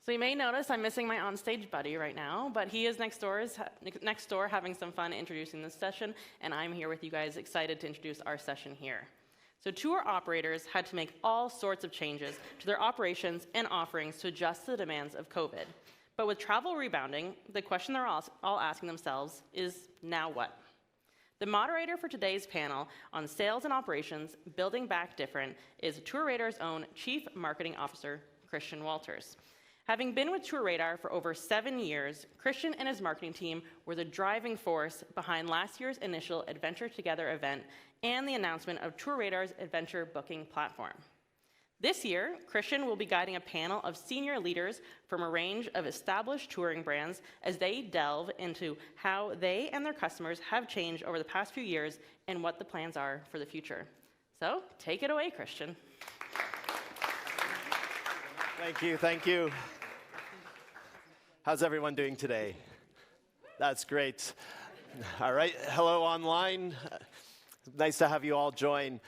So you may notice I'm missing my onstage buddy right now, but he is next door having some fun introducing this session, and I'm here with you guys excited to introduce our session here. So tour operators had to make all sorts of changes to their operations and offerings to adjust to the demands of COVID. But with travel rebounding, the question they're all asking themselves is, now what? The moderator for today's panel on sales and operations, building back different, is TourRadar's own Chief Marketing Officer, Christian Walters. Having been with TourRadar for over 7 years, Christian and his marketing team were the driving force behind last year's initial Adventure Together event and the announcement of TourRadar's adventure booking platform. This year, Christian will be guiding a panel of senior leaders from a range of established touring brands as they delve into how they and their customers have changed over the past few years and what the plans are for the future. So, take it away, Christian. Thank you. How's everyone doing today? That's great. All right, hello online. Nice to have you all join.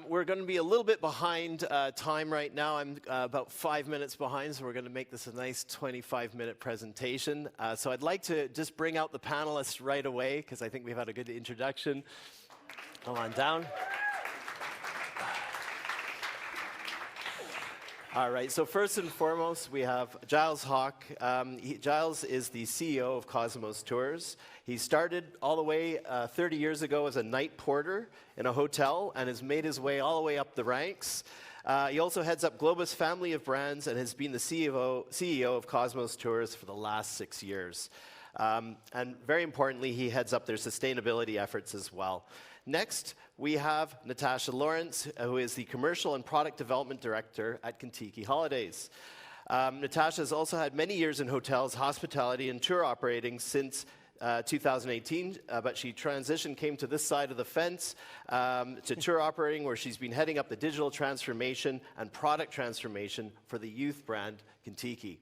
We're going to be a little bit behind time right now. I'm about 5 minutes behind, so we're going to make this a nice 25-minute presentation. So I'd like to just bring out the panelists right away, because I think we've had a good introduction. Come on down. All right, so first and foremost, we have Giles Hawk. Giles is the CEO of Cosmos Tours. He started all the way 30 years ago as a night porter in a hotel and has made his way all the way up the ranks. He also heads up Globus family of brands and has been the CEO of Cosmos Tours for the last 6 years. And very importantly, he heads up their sustainability efforts as well. Next, we have Natasha Lawrence, who is the Commercial and Product Development Director at Kentucky Holidays. Natasha has also had many years in hotels, hospitality, and tour operating since 2018, but she came to this side of the fence to tour operating, where she's been heading up the digital transformation and product transformation for the youth brand Kentucky.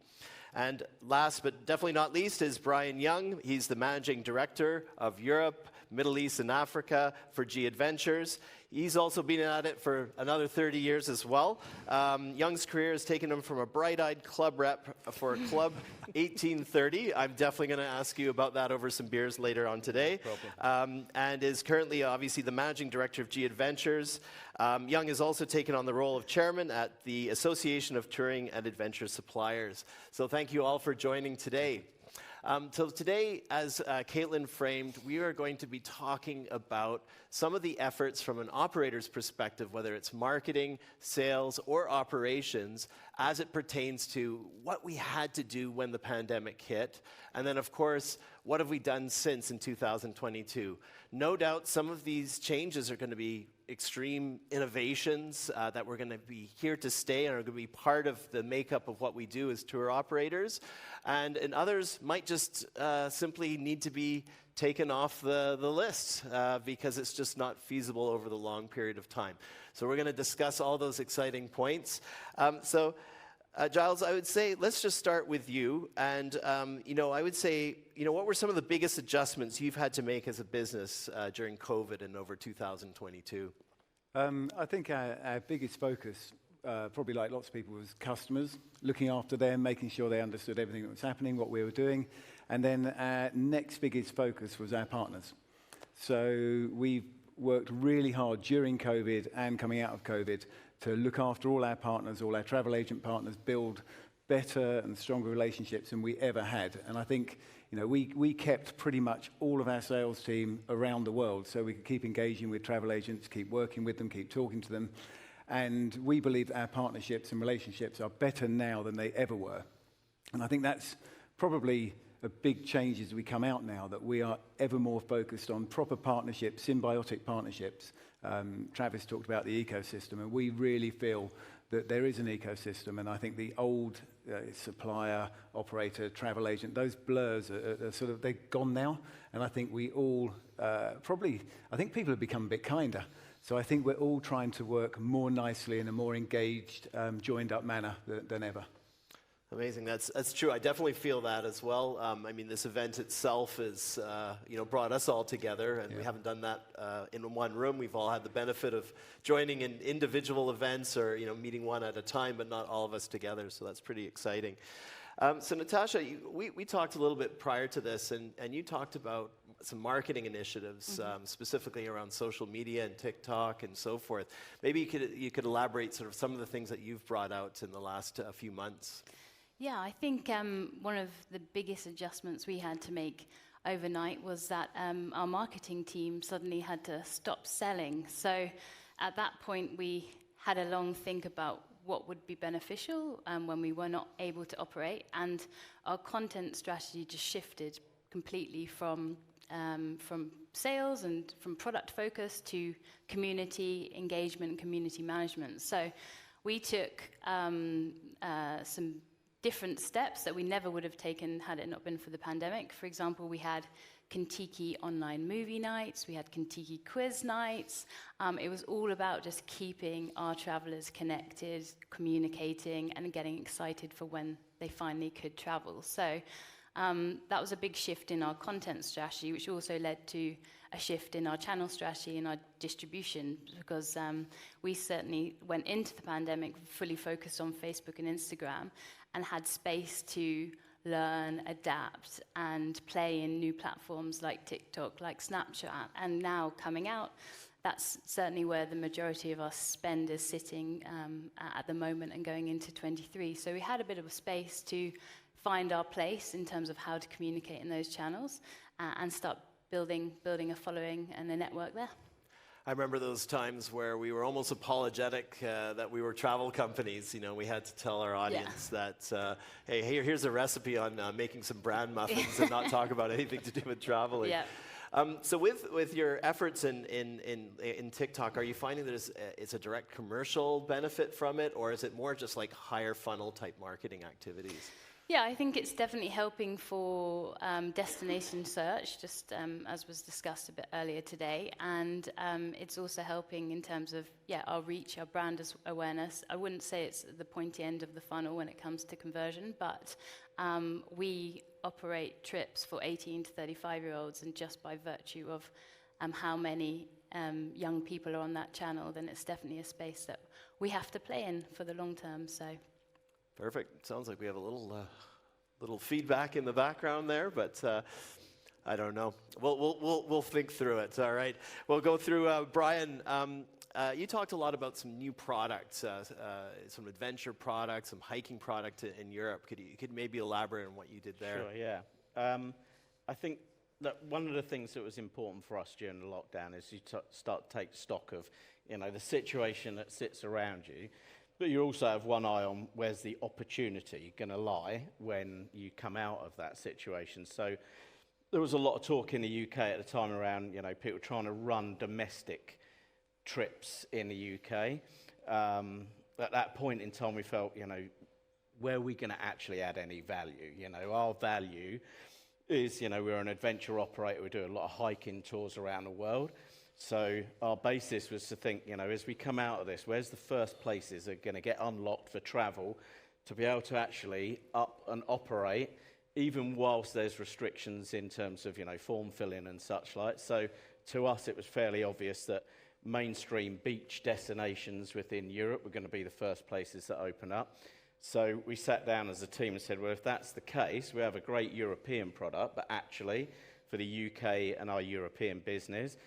And last but definitely not least is Brian Young. He's the Managing Director of Europe, Middle East and Africa for G Adventures. He's also been at it for another 30 years as well. Young's career has taken him from a bright-eyed club rep for Club 1830. I'm definitely going to ask you about that over some beers later on today. And is currently, obviously, the Managing Director of G Adventures. Young has also taken on the role of Chairman at the Association of Touring and Adventure Suppliers. So thank you all for joining today. So today, as Caitlin framed, we are going to be talking about some of the efforts from an operator's perspective, whether it's marketing, sales, or operations, as it pertains to what we had to do when the pandemic hit, and then, of course, what have we done since in 2022. No doubt some of these changes are going to be extreme innovations that we're going to be here to stay and are going to be part of the makeup of what we do as tour operators. And others might just simply need to be taken off the list because it's just not feasible over the long period of time. So we're going to discuss all those exciting points. Giles, I would say, let's just start with you. And, I would say, what were some of the biggest adjustments you've had to make as a business during COVID and over 2022? I think our biggest focus, probably like lots of people, was customers, looking after them, making sure they understood everything that was happening, what we were doing. And then our next biggest focus was our partners. So we've worked really hard during COVID and coming out of COVID to look after all our partners, all our travel agent partners, build better and stronger relationships than we ever had. And I think, we kept pretty much all of our sales team around the world so we could keep engaging with travel agents, keep working with them, keep talking to them. And we believe that our partnerships and relationships are better now than they ever were. And I think that's probably a big change as we come out now, that we are ever more focused on proper partnerships, symbiotic partnerships. Travis talked about the ecosystem, and we really feel that there is an ecosystem, and I think the old supplier, operator, travel agent, those blurs are sort of, they're gone now, and I think we all I think people have become a bit kinder. So I think we're all trying to work more nicely in a more engaged, joined up manner than ever. Amazing. That's true. I definitely feel that as well. I mean, this event itself is, brought us all together, and we haven't done that in one room. We've all had the benefit of joining in individual events or, meeting one at a time, but not all of us together. So that's pretty exciting. So Natasha, we talked a little bit prior to this, and you talked about some marketing initiatives, specifically around social media and TikTok and so forth. Maybe you could elaborate sort of some of the things that you've brought out in the last few months. Yeah, I think one of the biggest adjustments we had to make overnight was that our marketing team suddenly had to stop selling. So at that point, we had a long think about what would be beneficial when we were not able to operate, and our content strategy just shifted completely from sales and from product focus to community engagement, community management. So we took some different steps that we never would have taken had it not been for the pandemic. For example, we had Kentucky online movie nights, we had Kentucky quiz nights. It was all about just keeping our travelers connected, communicating, and getting excited for when they finally could travel. So that was a big shift in our content strategy, which also led to a shift in our channel strategy and our distribution, because we certainly went into the pandemic fully focused on Facebook and Instagram and had space to learn, adapt, and play in new platforms like TikTok, like Snapchat. And now coming out, that's certainly where the majority of our spend is sitting at the moment and going into 23. So we had a bit of a space to find our place in terms of how to communicate in those channels and start building a following and a network there. I remember those times where we were almost apologetic that we were travel companies. We had to tell our audience that, hey, here's a recipe on making some bran muffins and not talk about anything to do with traveling. Yeah. So with your efforts in TikTok, are you finding that it's a direct commercial benefit from it, or is it more just like higher funnel type marketing activities? Yeah, I think it's definitely helping for destination search, just as was discussed a bit earlier today. And it's also helping in terms of, our reach, our brand awareness. I wouldn't say it's the pointy end of the funnel when it comes to conversion, but we operate trips for 18 to 35-year-olds, and just by virtue of how many young people are on that channel, then it's definitely a space that we have to play in for the long term. So. Perfect. Sounds like we have a little feedback in the background there, but I don't know. We'll think through it. All right. We'll go through. Brian, you talked a lot about some new products, some adventure products, some hiking product in Europe. Could maybe elaborate on what you did there? Sure. Yeah. I think that one of the things that was important for us during the lockdown is you start to take stock of, the situation that sits around you. But you also have one eye on where's the opportunity going to lie when you come out of that situation. So there was a lot of talk in the UK at the time around, people trying to run domestic trips in the UK. At that point in time, we felt, where are we going to actually add any value? Our value is, we're an adventure operator. We do a lot of hiking tours around the world. So our basis was to think, as we come out of this, where's the first places that are going to get unlocked for travel to be able to actually up and operate, even whilst there's restrictions in terms of, form filling and such like. So to us, it was fairly obvious that mainstream beach destinations within Europe were going to be the first places that open up. So we sat down as a team and said, well, if that's the case, we have a great European product, but actually for the UK and our European business,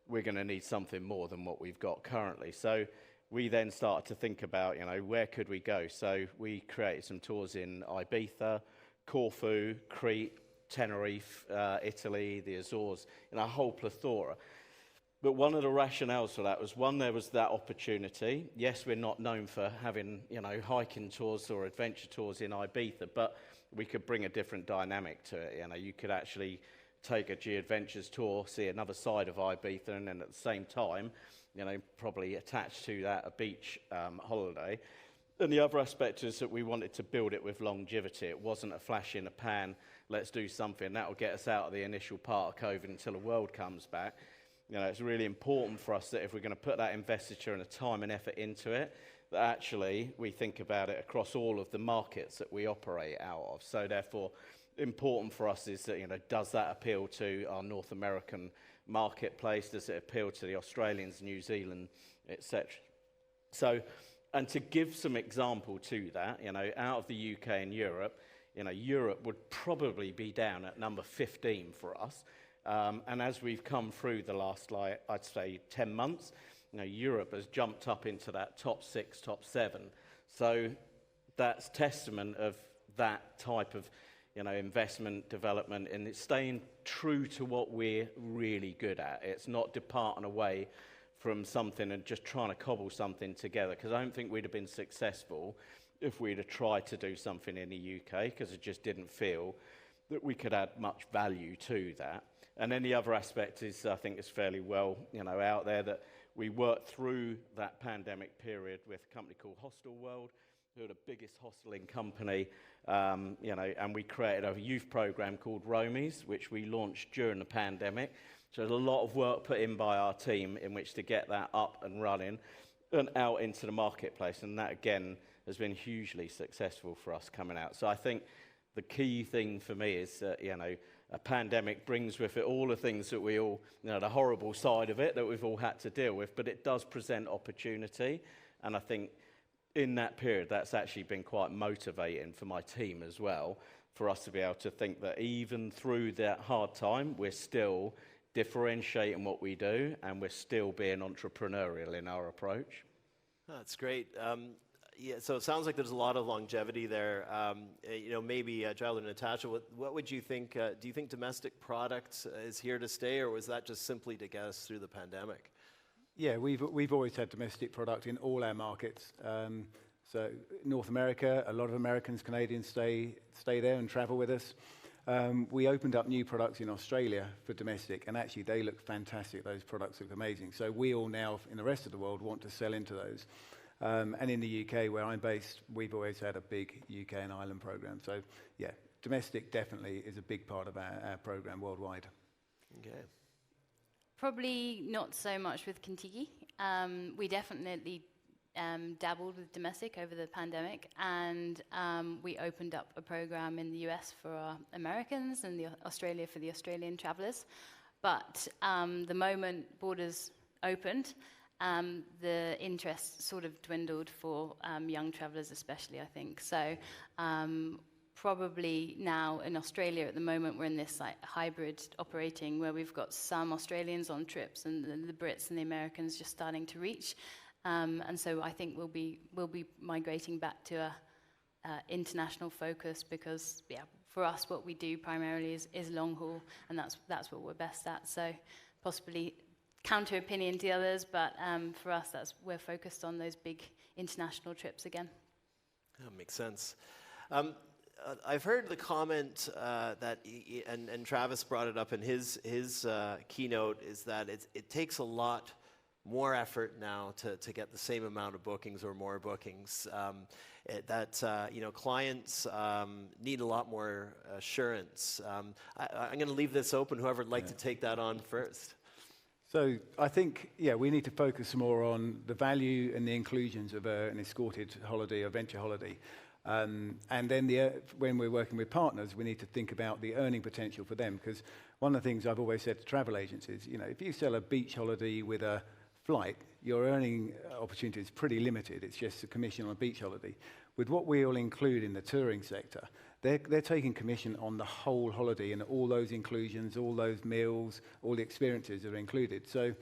we're going to need something more than what we've got currently. So we then started to think about, where could we go? So we created some tours in Ibiza, Corfu, Crete, Tenerife, Italy, the Azores, a whole plethora. But one of the rationales for that was, one, there was that opportunity. Yes, we're not known for having, hiking tours or adventure tours in Ibiza, but we could bring a different dynamic to it. You could actually take a G-Adventures tour, see another side of Ibiza, and then at the same time, probably attached to that a beach holiday. And the other aspect is that we wanted to build it with longevity. It wasn't a flash in the pan, let's do something that will get us out of the initial part of COVID until the world comes back. It's really important for us that if we're going to put that investiture and the time and effort into it, that actually we think about it across all of the markets that we operate out of. So therefore, important for us is that, does that appeal to our North American marketplace? Does it appeal to the Australians, New Zealand, etc.? So, and to give some example to that, out of the UK and Europe, Europe would probably be down at number 15 for us. And as we've come through the last, I'd say 10 months, Europe has jumped up into that top 6, top 7. So that's testament of that type of, investment, development, and it's staying true to what we're really good at. It's not departing away from something and just trying to cobble something together, because I don't think we'd have been successful if we'd have tried to do something in the UK, because it just didn't feel that we could add much value to that. And then the other aspect is, I think it's fairly well, out there, that we worked through that pandemic period with a company called Hostel World, who are the biggest hosteling company, and we created a youth program called Romies, which we launched during the pandemic. So there's a lot of work put in by our team in which to get that up and running and out into the marketplace. And that, again, has been hugely successful for us coming out. So I think the key thing for me is that, a pandemic brings with it all the things that we all, the horrible side of it that we've all had to deal with, but it does present opportunity. And I think in that period, that's actually been quite motivating for my team as well, for us to be able to think that even through that hard time, we're still differentiating what we do, and we're still being entrepreneurial in our approach. That's great. Yeah, so it sounds like there's a lot of longevity there. Maybe Giles or Natasha, what would you think? Do you think domestic product is here to stay, or was that just simply to get us through the pandemic? Yeah, we've always had domestic product in all our markets. So North America, a lot of Americans, Canadians stay there and travel with us. We opened up new products in Australia for domestic, and actually they look fantastic. Those products look amazing. So we all now, in the rest of the world, want to sell into those. And in the UK, where I'm based, we've always had a big UK and Ireland program. So yeah, domestic definitely is a big part of our program worldwide. Okay. Probably not so much with Contiki. We definitely dabbled with domestic over the pandemic, and we opened up a program in the US for our Americans and Australia for the Australian travellers. But the moment borders opened, the interest sort of dwindled for young travellers especially, I think. So probably now in Australia at the moment we're in this hybrid operating where we've got some Australians on trips and the Brits and the Americans just starting to reach. And so I think we'll be migrating back to a international focus, because for us what we do primarily is long haul, and that's what we're best at. So possibly counter opinion to the others, but for us we're focused on those big international trips again. That makes sense. I've heard the comment that, and Travis brought it up in his keynote, is that it takes a lot more effort now to get the same amount of bookings or more bookings. Clients need a lot more assurance. I'm going to leave this open. Whoever would like to take that on first. So I think, we need to focus more on the value and the inclusions of an escorted holiday or venture holiday. And then when we're working with partners, we need to think about the earning potential for them. Because one of the things I've always said to travel agencies, if you sell a beach holiday with a flight, your earning opportunity is pretty limited. It's just a commission on a beach holiday. With what we all include in the touring sector, they're taking commission on the whole holiday, and all those inclusions, all those meals, all the experiences are included. So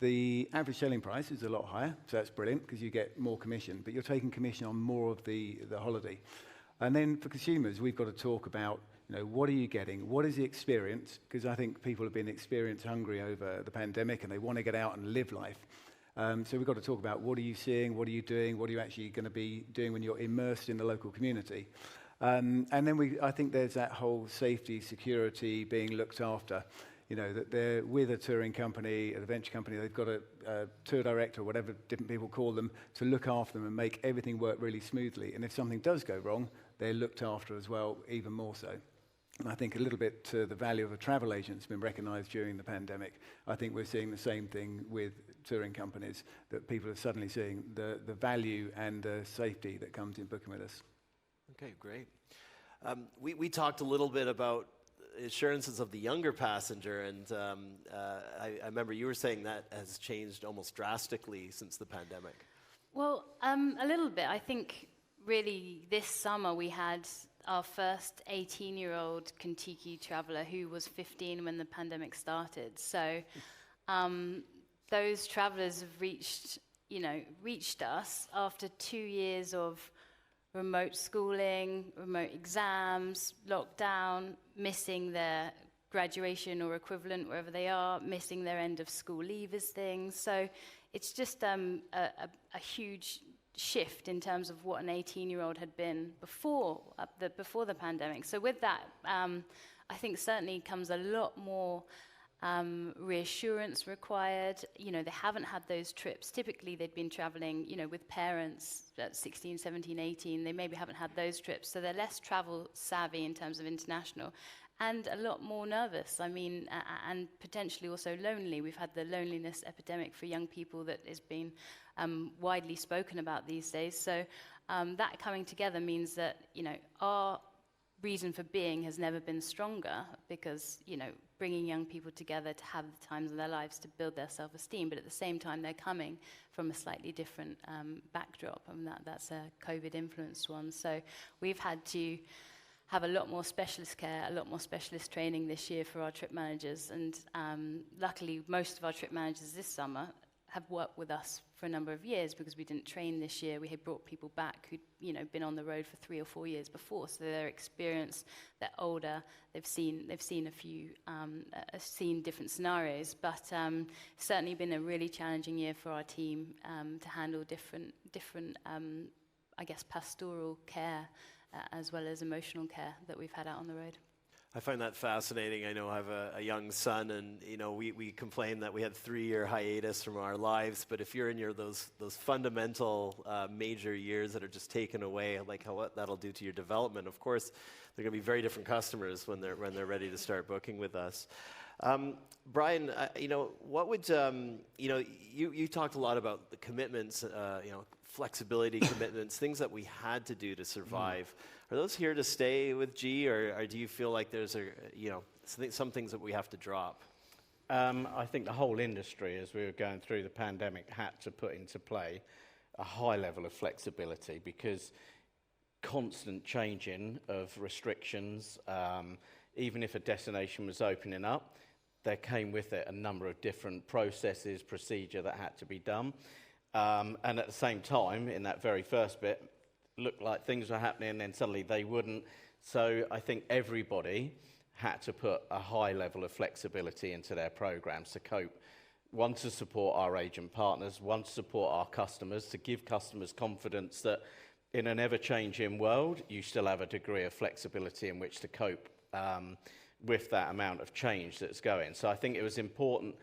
the average selling price is a lot higher, so that's brilliant because you get more commission, but you're taking commission on more of the holiday. And then for consumers, we've got to talk about, what are you getting? What is the experience? Because I think people have been experience hungry over the pandemic and they want to get out and live life. So we've got to talk about what are you seeing, what are you doing, what are you actually going to be doing when you're immersed in the local community. And then I think there's that whole safety, security, being looked after. That they're with a touring company, an adventure company, they've got a tour director, or whatever different people call them, to look after them and make everything work really smoothly. And if something does go wrong, they're looked after as well, even more so. And I think a little bit the value of a travel agent has been recognised during the pandemic. I think we're seeing the same thing with touring companies, that people are suddenly seeing the value and the safety that comes in booking with us. Okay, great. We talked a little bit about assurances of the younger passenger, and I remember you were saying that has changed almost drastically since the pandemic. Well, a little bit. I think really this summer we had our first 18-year-old Kentucky traveler who was 15 when the pandemic started. So those travelers have reached us after 2 years of remote schooling, remote exams, lockdown, missing their graduation or equivalent wherever they are, missing their end of school leavers things. So it's just a huge shift in terms of what an 18-year-old had been before the pandemic. So with that, I think certainly comes a lot more reassurance required. They haven't had those trips. Typically, they'd been traveling, with parents at 16, 17, 18. They maybe haven't had those trips. So they're less travel savvy in terms of international and a lot more nervous. And potentially also lonely. We've had the loneliness epidemic for young people that has been widely spoken about these days. So that coming together means that, our reason for being has never been stronger because, bringing young people together to have the times of their lives to build their self-esteem, but at the same time they're coming from a slightly different backdrop, and that's a COVID-influenced one. So we've had to have a lot more specialist care, a lot more specialist training this year for our trip managers, and luckily most of our trip managers this summer have worked with us for a number of years because we didn't train this year. We had brought people back who'd been on the road for 3 or 4 years before, so they're experienced, they're older, they've seen a few, seen different scenarios, but certainly been a really challenging year for our team to handle different I guess pastoral care as well as emotional care that we've had out on the road. I find that fascinating. I know I have a young son, and we complain that we had 3-year hiatus from our lives. But if you're in those fundamental major years that are just taken away, like what that'll do to your development, of course, they're going to be very different customers when they're ready to start booking with us. Brian, what would you talked a lot about the commitments, flexibility commitments, things that we had to do to survive. Are those here to stay with G, or do you feel like there's some things that we have to drop? I think the whole industry, as we were going through the pandemic, had to put into play a high level of flexibility because constant changing of restrictions, even if a destination was opening up, there came with it a number of different processes, procedure that had to be done. And at the same time, in that very first bit, looked like things were happening and then suddenly they wouldn't. So I think everybody had to put a high level of flexibility into their programs to cope. One, to support our agent partners, one, to support our customers, to give customers confidence that in an ever-changing world, you still have a degree of flexibility in which to cope with that amount of change that's going. So I think it was important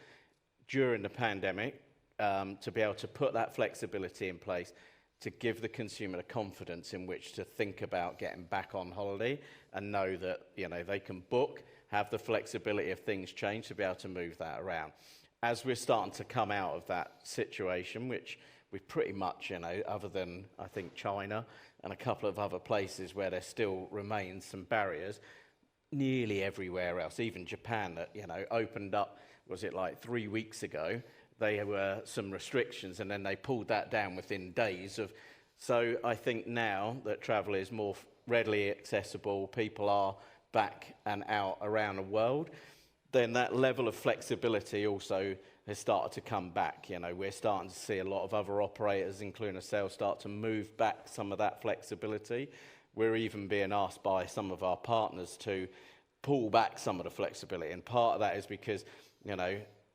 during the pandemic to be able to put that flexibility in place, to give the consumer the confidence in which to think about getting back on holiday and know that they can book, have the flexibility if things change to be able to move that around. As we're starting to come out of that situation, which we pretty much, other than I think China and a couple of other places where there still remains some barriers, nearly everywhere else, even Japan that opened up, was it like 3 weeks ago? There were some restrictions and then they pulled that down within days of. So I think now that travel is more readily accessible, people are back and out around the world, then that level of flexibility also has started to come back. We're starting to see a lot of other operators, including ourselves, start to move back some of that flexibility. We're even being asked by some of our partners to pull back some of the flexibility, and part of that is because,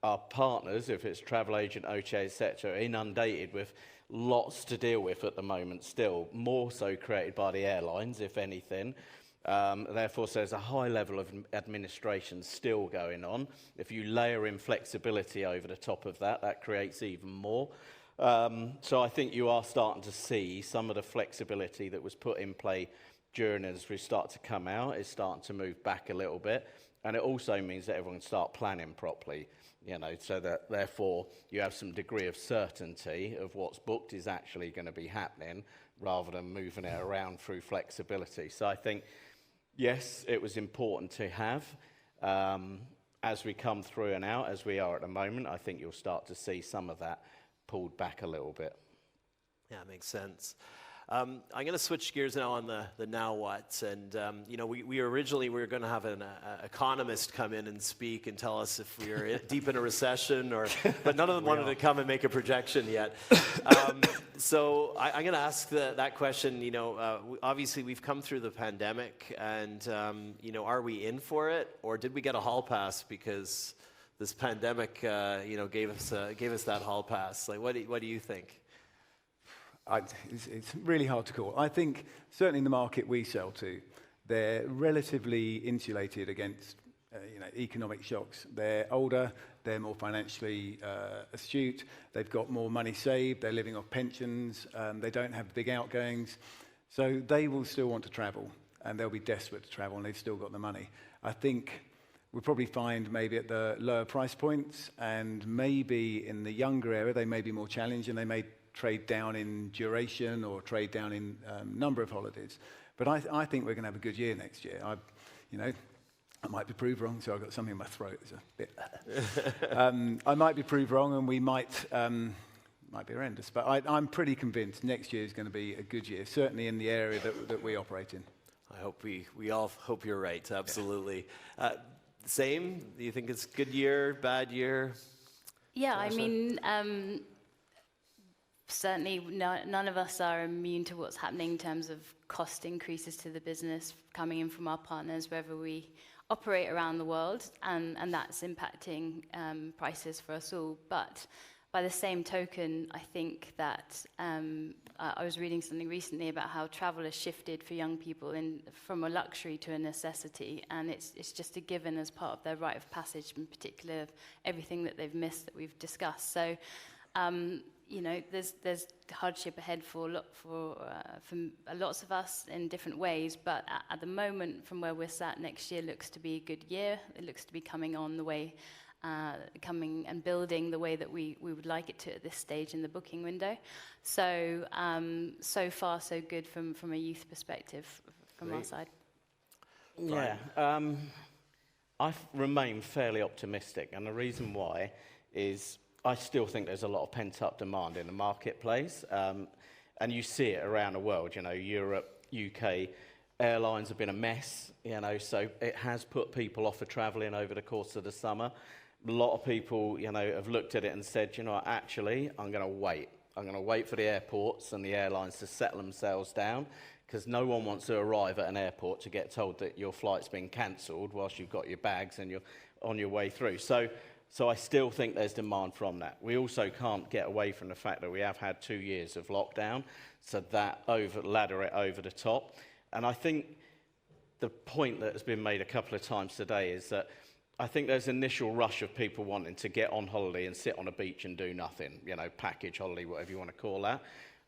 our partners, if it's travel agent, OTA, etc., are inundated with lots to deal with at the moment still, more so created by the airlines, if anything. Therefore, so there's a high level of administration still going on. If you layer in flexibility over the top of that, that creates even more. So I think you are starting to see some of the flexibility that was put in play journey as we start to come out is starting to move back a little bit. And it also means that everyone can start planning properly, so that therefore you have some degree of certainty of what's booked is actually going to be happening rather than moving it around through flexibility. So I think, yes, it was important to have. As we come through and out, as we are at the moment, I think you'll start to see some of that pulled back a little bit. Yeah, makes sense. I'm going to switch gears now on the now what. And, we originally were going to have an economist come in and speak and tell us if we were deep in a recession, but none of them wanted to come and make a projection yet. So I'm going to ask that question. Obviously we've come through the pandemic, and, are we in for it, or did we get a hall pass because this pandemic, gave us that hall pass? Like, what do you think? It's really hard to call. I think certainly in the market we sell to, they're relatively insulated against economic shocks. They're older, they're more financially astute, they've got more money saved, they're living off pensions, they don't have big outgoings. So they will still want to travel, and they'll be desperate to travel, and they've still got the money. I think we'll probably find maybe at the lower price points, and maybe in the younger area, they may be more challenged, and they may trade down in duration or trade down in number of holidays. But I think we're going to have a good year next year. I might be proved wrong, so I've got something in my throat. It's a bit. I might be proved wrong, and we might be horrendous. But I'm pretty convinced next year is going to be a good year, certainly in the area that we operate in. I hope we all hope you're right. Absolutely. Yeah. Same? Do you think it's a good year, bad year? Yeah, Sasha? I mean, certainly none of us are immune to what's happening in terms of cost increases to the business coming in from our partners, wherever we operate around the world, and that's impacting prices for us all. But by the same token, I think that I was reading something recently about how travel has shifted for young people from a luxury to a necessity, and it's just a given as part of their rite of passage, in particular of everything that they've missed that we've discussed. So, there's hardship ahead for lots of us in different ways, but at the moment, from where we're sat, next year looks to be a good year. It looks to be coming on the way, coming and building the way that we would like it to at this stage in the booking window. So, so far, so good from a youth perspective from our side. Yeah, I remain fairly optimistic, and the reason why is I still think there's a lot of pent-up demand in the marketplace, and you see it around the world. Europe, UK, airlines have been a mess, so it has put people off of travelling over the course of the summer. A lot of people, have looked at it and said, actually, I'm going to wait. I'm going to wait for the airports and the airlines to settle themselves down, because no one wants to arrive at an airport to get told that your flight's been cancelled whilst you've got your bags and you're on your way through. So I still think there's demand from that. We also can't get away from the fact that we have had 2 years of lockdown, so that ladder it over the top. And I think the point that has been made a couple of times today is that I think there's an initial rush of people wanting to get on holiday and sit on a beach and do nothing, package holiday, whatever you want to call that.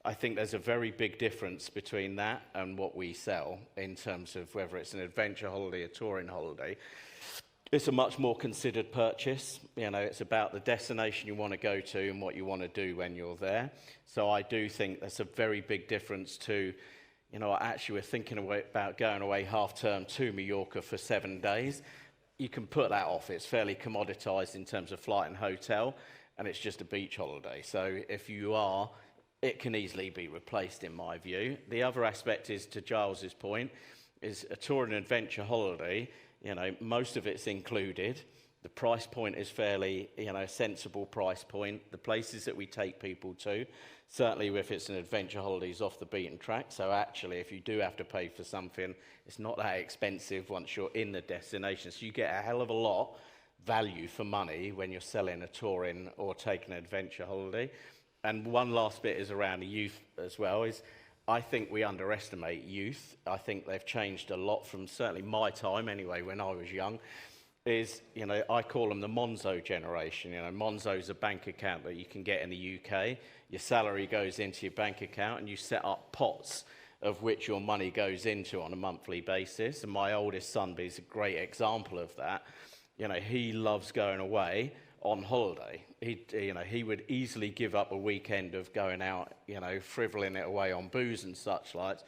I think there's a very big difference between that and what we sell in terms of whether it's an adventure holiday, a touring holiday. It's a much more considered purchase. It's about the destination you want to go to and what you want to do when you're there. So I do think that's a very big difference to, actually we're thinking about going away half-term to Mallorca for 7 days. You can put that off. It's fairly commoditized in terms of flight and hotel, and it's just a beach holiday. So if you are, it can easily be replaced in my view. The other aspect is, to Giles's point, is a tour and adventure holiday. Most of it's included. The price point is fairly, a sensible price point. The places that we take people to, certainly if it's an adventure holiday, is off the beaten track. So actually, if you do have to pay for something, it's not that expensive once you're in the destination. So you get a hell of a lot value for money when you're selling a touring or taking an adventure holiday. And one last bit is around the youth as well, is I think we underestimate youth. I think they've changed a lot from certainly my time anyway, when I was young, is, I call them the Monzo generation. Monzo's a bank account that you can get in the UK. Your salary goes into your bank account and you set up pots of which your money goes into on a monthly basis. And my oldest son is a great example of that. You know, he loves going away on holiday. He would easily give up a weekend of going out, you know, frivoling it away on booze and such like.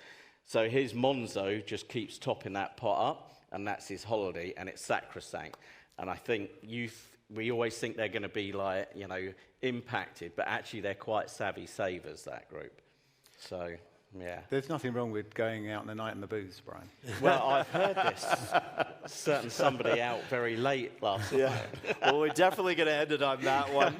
So his Monzo just keeps topping that pot up, and that's his holiday, and it's sacrosanct. And I think we always think they're going to be like, you know, impacted, but actually they're quite savvy savers, that group. So, yeah. There's nothing wrong with going out in the night and the booze, Brian. Well, I've heard this. Certain somebody out very late last night. Yeah. Well, we're definitely going to end it on that one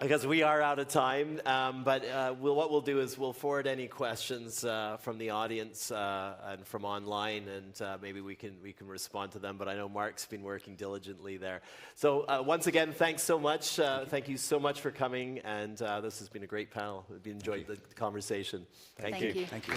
because we are out of time. But what we'll do is we'll forward any questions from the audience and from online, and maybe we can respond to them. But I know Mark's been working diligently there. So once again, thanks so much. Thank you so much for coming, and this has been a great panel. We've enjoyed the conversation. Thank you. Thank you.